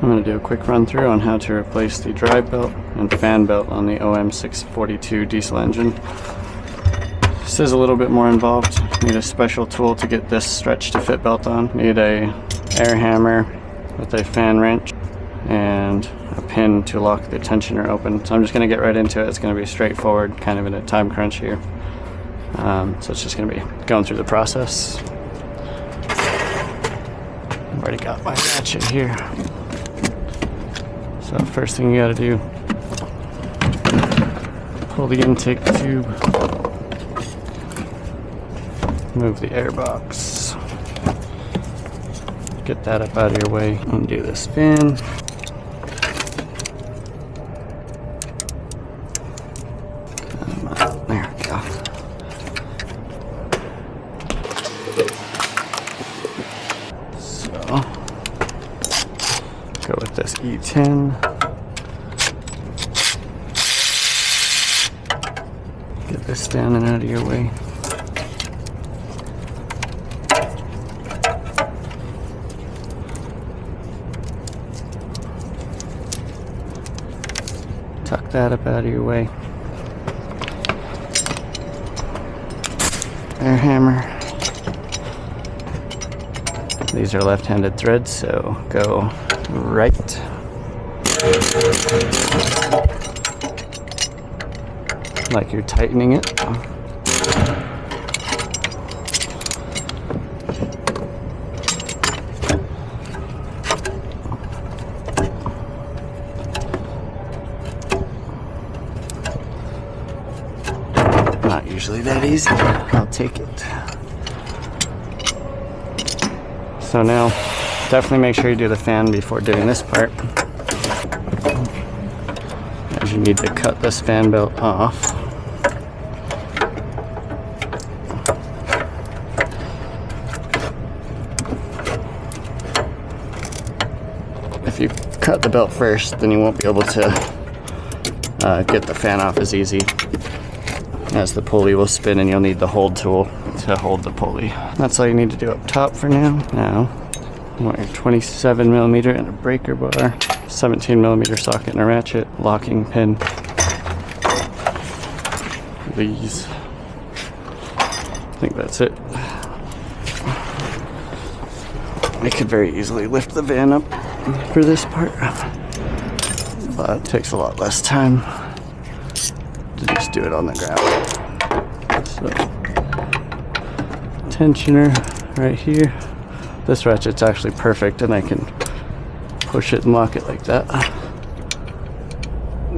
I'm going to do a quick run through on how to replace the drive belt and fan belt on the OM642 diesel engine. This is a little bit more involved. Need a special tool to get this stretch to fit belt on. Need a air hammer with a fan wrench and a pin to lock the tensioner open. So I'm just going to get right into it. It's going to be straightforward, kind of in a time crunch here. So it's just going to be going through the process. I've already got my ratchet here. So first thing you got to do, pull the intake tube, move the air box, get that up out of your way, undo this fan. There we go. So, go with this E10. Get this down and out of your way. Tuck that up out of your way. Air hammer. These are left-handed threads, so go right. Like you're tightening it. Not usually that easy. I'll take it. So now, definitely make sure you do the fan before doing this part, as you need to cut this fan belt off. If you cut the belt first, then you won't be able to get the fan off as easy, as the pulley will spin and you'll need the hold tool to hold the pulley. That's all you need to do up top for now. Now, you want your 27mm and a breaker bar, 17mm socket and a ratchet, locking pin, these. I think that's it. I could very easily lift the van up for this part, but it takes a lot less time to just do it on the ground. So, tensioner right here. This ratchet's actually perfect, and I can push it and lock it like that.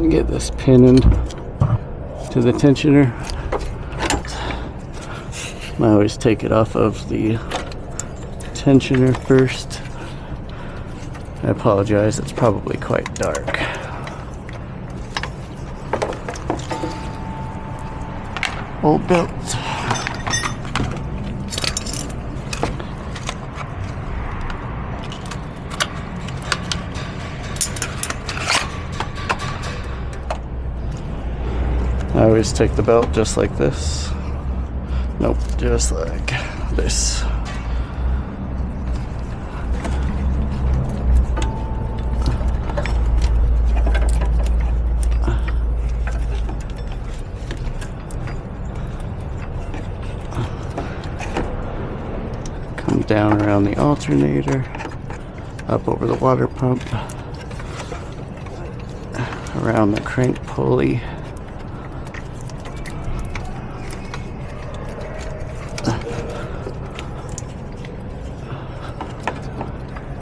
Get this pin in to the tensioner. I always take it off of the tensioner first. I apologize, it's probably quite dark. Old belt. I always take the belt just like this. Nope, just like this. Come down around the alternator, up over the water pump, around the crank pulley.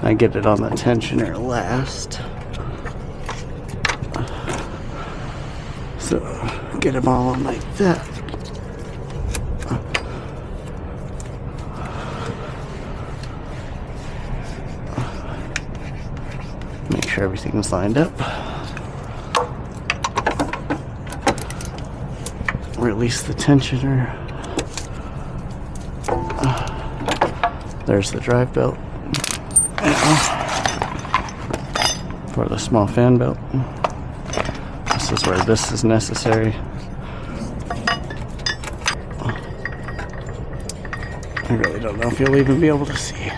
I get it on the tensioner last. So get them all on like that. Make sure everything's lined up. Release the tensioner. There's the drive belt. For the small fan belt. This is where this is necessary. I really don't know if you'll even be able to see.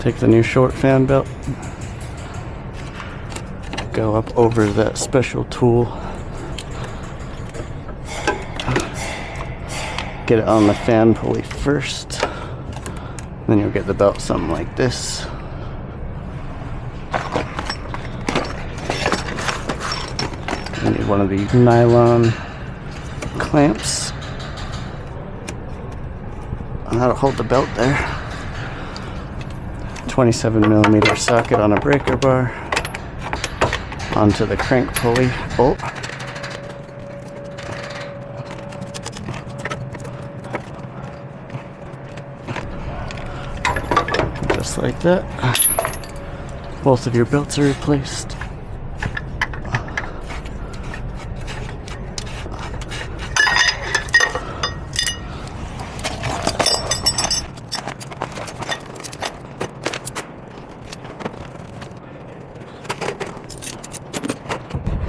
Take the new short fan belt, go up over that special tool, get it on the fan pulley first, then you'll get the belt something like this. You need one of these nylon clamps, and that'll hold the belt there. 27mm socket on a breaker bar onto the crank pulley bolt. Just like that. Both of your belts are replaced.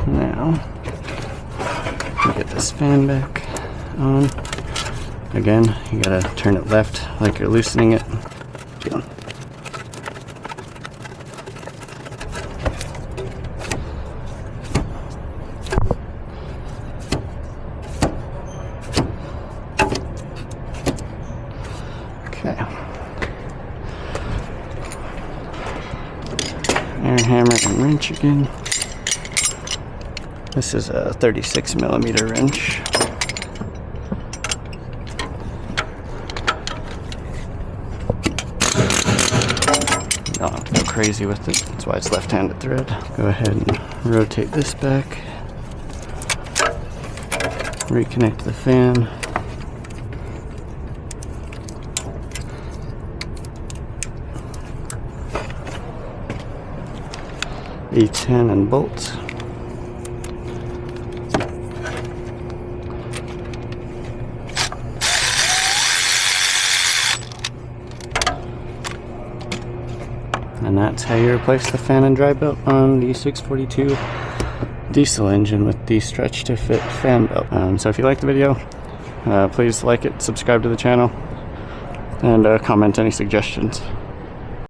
Now, get this fan back on. Again, you gotta turn it left like you're loosening it. Okay. Air hammer and wrench again. This is a 36mm wrench. You don't have to go crazy with it, that's why it's left-handed thread. Go ahead and rotate this back. Reconnect the fan. E10 and bolts. And that's how you replace the fan and dry belt on the 642 diesel engine with the stretch to fit fan belt. So if you liked the video, please like it, subscribe to the channel, and comment any suggestions.